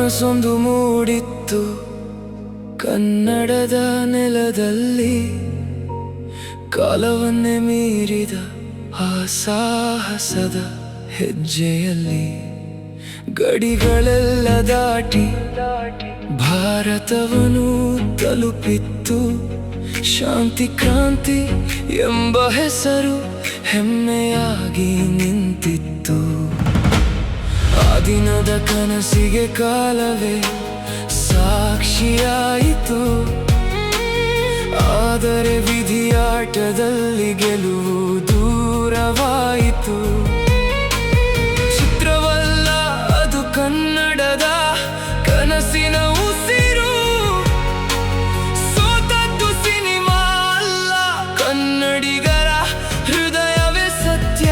ಕನಸೊಂದು ಮೂಡಿತ್ತು ಕನ್ನಡದ ನೆಲದಲ್ಲಿ, ಕಾಲವನ್ನೇ ಮೀರಿದ ಆ ಸಾಹಸದ ಹೆಜ್ಜೆಯಲ್ಲಿ. ಗಡಿಗಳೆಲ್ಲ ದಾಟಿ ಭಾರತವನ್ನು ತಲುಪಿತ್ತು, ಶಾಂತಿ ಕ್ರಾಂತಿ ಎಂಬ ಹೆಸರು ಹೆಮ್ಮೆಯಾಗಿ ನಿಂತಿತ್ತು. ಆ ದಿನದ ಕನಸಿಗೆ ಕಾಲವೇ ಸಾಕ್ಷಿಯಾಯಿತು, ಆದರೆ ವಿಧಿಯಾಟದಲ್ಲಿ ಗೆಲುವು ದೂರವಾಯಿತು. ಚಿತ್ರವಲ್ಲ ಅದು ಕನ್ನಡದ ಕನಸಿನ ಉಸಿರು, ಸೋತದ್ದು ಸಿನಿಮಾ ಅಲ್ಲ ಕನ್ನಡಿಗರ ಹೃದಯವೇ ಸತ್ಯ.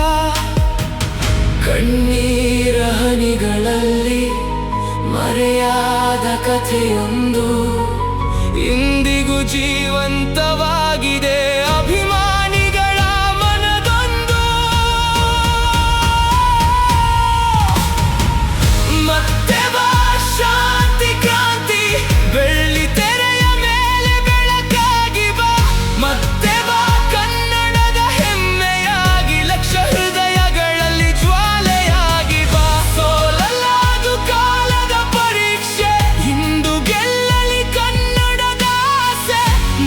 ಕಣ್ಣೀರ ಹನಿಗಳಲ್ಲಿ ಮರೆಯಾದ ಕಥೆಯೊಂದು ಇಂದಿಗೂ ಜೀವಂತವಾಗಿದೆ, ಅಭಿಮಾನಿಗಳ ಮನದೊಂದು. ಮತ್ತೆ ಬಾ ಶಾಂತಿ ಕ್ರಾಂತಿ, ಬೆಳ್ಳಿ ತೆರೆಯ ಮೇಲೆ ಬೆಳಕಾಗಿ ಬಾ. ಮತ್ತೆ ಬಾ ಕನ್ನಡದ ಹೆಮ್ಮೆಯಾಗಿ, ಲಕ್ಷ ಹೃದಯಗಳಲ್ಲಿ ಜ್ವಾಲೆಯಾಗಿ ಬಾ. ಸೋಲಲಾದು ಕಾಲದ ಪರೀಕ್ಷೆ, ಇಂದು ಗೆಲ್ಲಲಿ ಕನ್ನಡದ ಆಸೆ.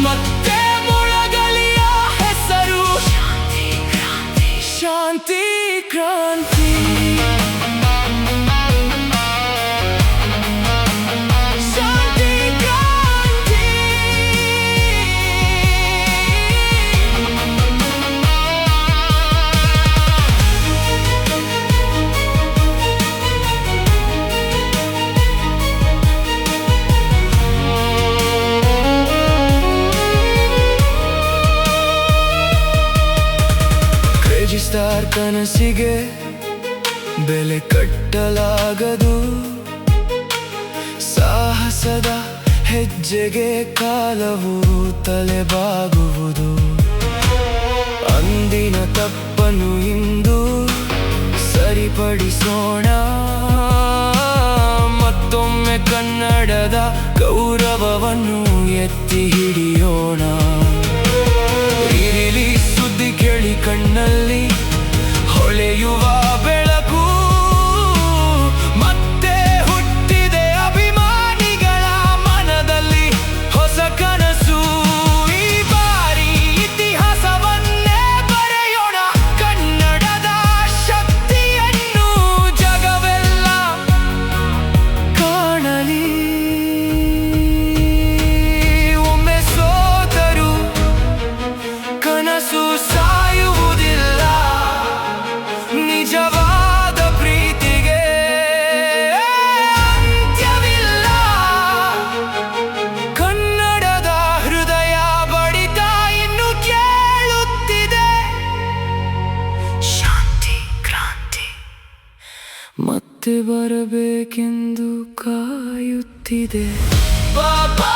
ಮತ್ತೆ ಮೊಳಗಲಿಯ ಹೆಸರು ಶಾಂತಿ ಕ್ರಾಂತಿ. ಶಾಂತಿ ಕ್ರಾಂತಿ. ಕ್ರೇಜಿ ಸ್ಟಾರ್ ಕನಸಿಗೆ ಬೆಲೆ ಕಟ್ಟಲಾಗದು, ಸಾಹಸದ ಹೆಜ್ಜೆಗೆ ಕಾಲವು ತಲೆಬಾಗುವುದು. ಅಂದಿನ ತಪ್ಪನ್ನು ಇಂದು ಸರಿಪಡಿಸೋಣ, ಮತ್ತೊಮ್ಮೆ ಕನ್ನಡದ ಗೌರವವನ್ನು ಎತ್ತಿ ಹಿಡಿಯೋಣ. ಇರಲಿ ಸುದ್ದಿ ಕೇಳಿ ಕಣ್ಣಲ್ಲಿ ಹೊಳೆಯುವ ಬೆಳಕು, ಮತ್ತೆ ಹುಟ್ಟಿದೆ ಅಭಿಮಾನಿಗಳ ಮನದಲ್ಲಿ ಹೊಸ ಕನಸು. ಈ ಬಾರಿ ಇತಿಹಾಸವನ್ನೇ ಬರೆಯೋಣ, ಕನ್ನಡದ ಶಕ್ತಿಯನ್ನು ಜಗವೆಲ್ಲ ಕಾಣಲಿ. ಒಮ್ಮೆ ಸೋತರು ಕನಸು ಸಾಯುವುದಿಲ್ಲ, ನಿಜವಾದ ಪ್ರೀತಿಗೆ ಅಂತ್ಯವಿಲ್ಲ. ಕನ್ನಡದ ಹೃದಯ ಬಡಿತ ಇನ್ನು ಕೇಳುತ್ತಿದೆ, ಶಾಂತಿ ಕ್ರಾಂತಿ ಮತ್ತೆ ಬರಬೇಕೆಂದು ಕಾಯುತ್ತಿದೆ. ಬಾಬಾ